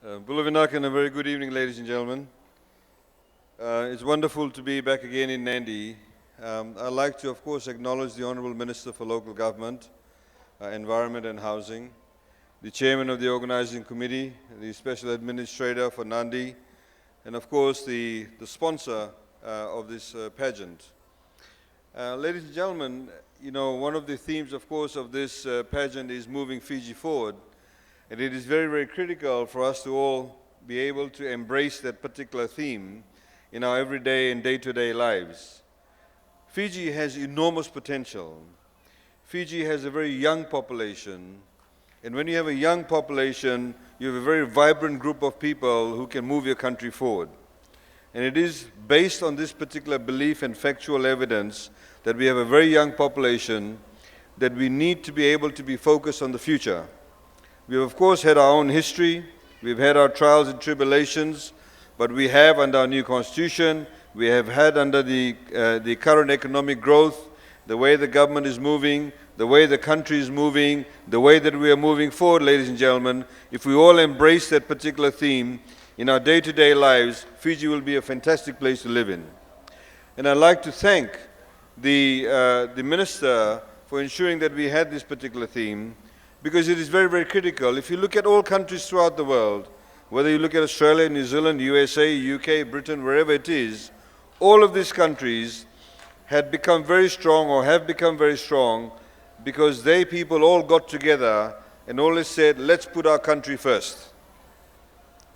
Bulavinak and a very good evening, ladies and gentlemen. It's wonderful to be back again in Nadi. I'd like to, of course, acknowledge the Honourable Minister for Local Government, Environment and Housing, the Chairman of the Organising Committee, the Special Administrator for Nadi, and of course the sponsor of this pageant. Ladies and gentlemen, you know, one of the themes, of course, of this pageant is moving Fiji forward. And it is very, very critical for us to all be able to embrace that particular theme in our everyday and day-to-day lives. Fiji has enormous potential. Fiji has a very young population. And when you have a young population, you have a very vibrant group of people who can move your country forward. And it is based on this particular belief and factual evidence that we have a very young population that we need to be able to be focused on the future. We have, of course, had our own history. We've had our trials and tribulations, but we have, under our new constitution, we have had under the current economic growth, the way the government is moving, the way the country is moving, the way that we are moving forward, ladies and gentlemen. If we all embrace that particular theme in our day-to-day lives, Fiji will be a fantastic place to live in. And I'd like to thank the Minister for ensuring that we had this particular theme, because it is very, very critical. If you look at all countries throughout the world, whether you look at Australia, New Zealand, USA, UK, Britain, wherever it is, all of these countries had become very strong or have become very strong because they people all got together and always said, let's put our country first.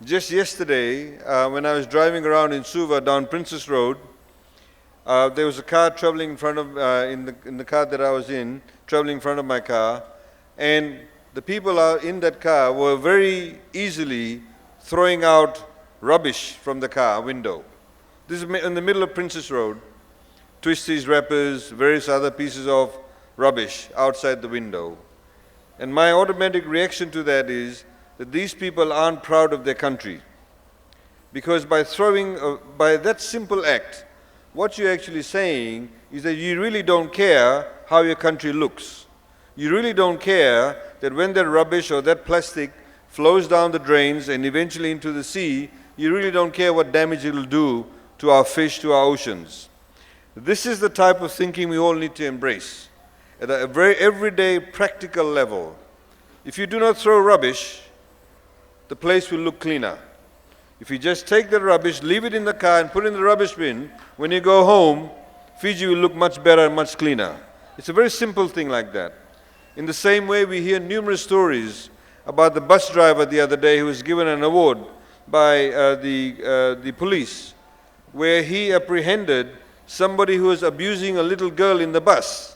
Just yesterday, when I was driving around in Suva down Princess Road, there was a car traveling in front of, in the car that I was in, traveling in front of my car, and the people in that car were very easily throwing out rubbish from the car window. This is in the middle of Princess Road. Twisties, wrappers, various other pieces of rubbish outside the window. And my automatic reaction to that is that these people aren't proud of their country. Because by by that simple act, what you're actually saying is that you really don't care how your country looks. You really don't care that when that rubbish or that plastic flows down the drains and eventually into the sea, you really don't care what damage it will do to our fish, to our oceans. This is the type of thinking we all need to embrace at a very everyday, practical level. If you do not throw rubbish, the place will look cleaner. If you just take the rubbish, leave it in the car and put it in the rubbish bin, when you go home, Fiji will look much better and much cleaner. It's a very simple thing like that. In the same way, we hear numerous stories about the bus driver the other day who was given an award by the police, where he apprehended somebody who was abusing a little girl in the bus.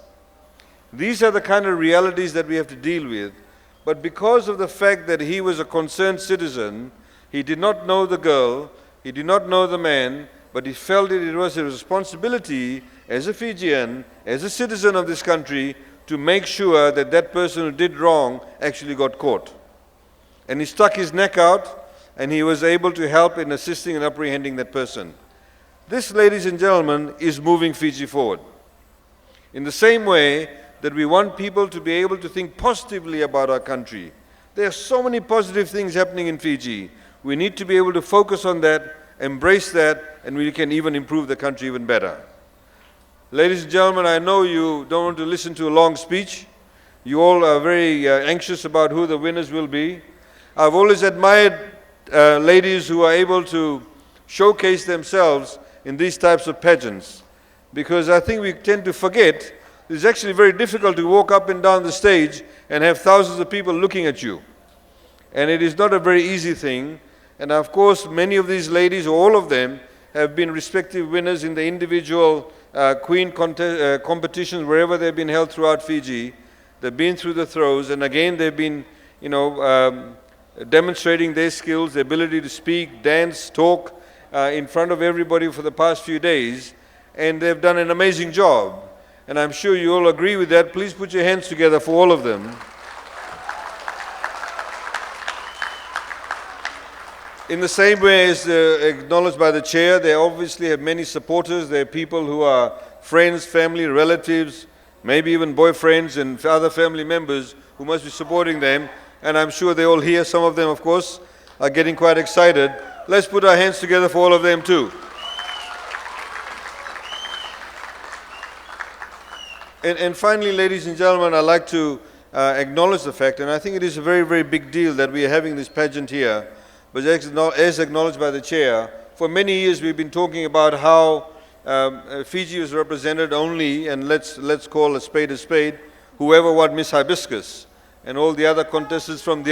These are the kind of realities that we have to deal with. But because of the fact that he was a concerned citizen, he did not know the girl, he did not know the man, but he felt it was his responsibility as a Fijian, as a citizen of this country, to make sure that that person who did wrong actually got caught. And he stuck his neck out, and he was able to help in assisting and apprehending that person. This, ladies and gentlemen, is moving Fiji forward. In the same way that we want people to be able to think positively about our country. There are so many positive things happening in Fiji. We need to be able to focus on that, embrace that, and we can even improve the country even better. Ladies and gentlemen, I know you don't want to listen to a long speech. You all are very anxious about who the winners will be. I've always admired ladies who are able to showcase themselves in these types of pageants, because I think we tend to forget it's actually very difficult to walk up and down the stage and have thousands of people looking at you. And it is not a very easy thing. And of course, many of these ladies, or all of them, have been respective winners in the individual queen competitions wherever they've been held throughout Fiji. They've been through the throes, and again they've been, demonstrating their skills, their ability to speak, dance, talk in front of everybody for the past few days, and they've done an amazing job. And I'm sure you all agree with that. Please put your hands together for all of them. In the same way as acknowledged by the chair, they obviously have many supporters. There are people who are friends, family, relatives, maybe even boyfriends and other family members who must be supporting them. And I'm sure they all hear, some of them of course. are getting quite excited. Let's put our hands together for all of them too. And finally, ladies and gentlemen, I'd like to acknowledge the fact, and I think it is a very, very big deal that we are having this pageant here, but as acknowledged by the chair, for many years we've been talking about how Fiji was represented only, and let's call a spade, whoever won Miss Hibiscus, and all the other contestants from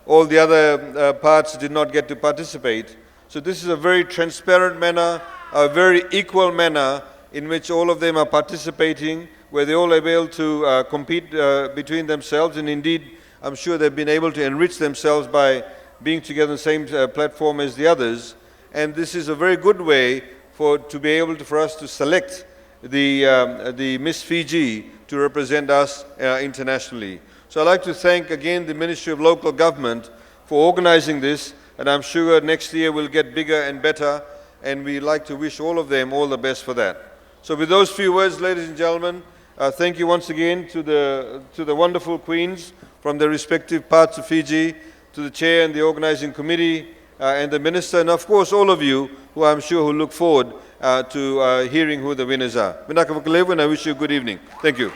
all the other parts did not get to participate. So this is a very transparent manner, a very equal manner in which all of them are participating, where they're all able to compete between themselves, and indeed I'm sure they've been able to enrich themselves by being together on the same platform as the others. And this is a very good way to be able for us to select the Miss Fiji to represent us internationally. So I'd like to thank again the Ministry of Local Government for organizing this, and I'm sure next year will get bigger and better, and we'd like to wish all of them all the best for that. So with those few words, ladies and gentlemen, thank you once again to the wonderful queens from the respective parts of Fiji, to the chair and the organizing committee, and the minister, and of course all of you who I'm sure who look forward to hearing who the winners are. Vinaka Vakalevu, and I wish you a good evening. Thank you.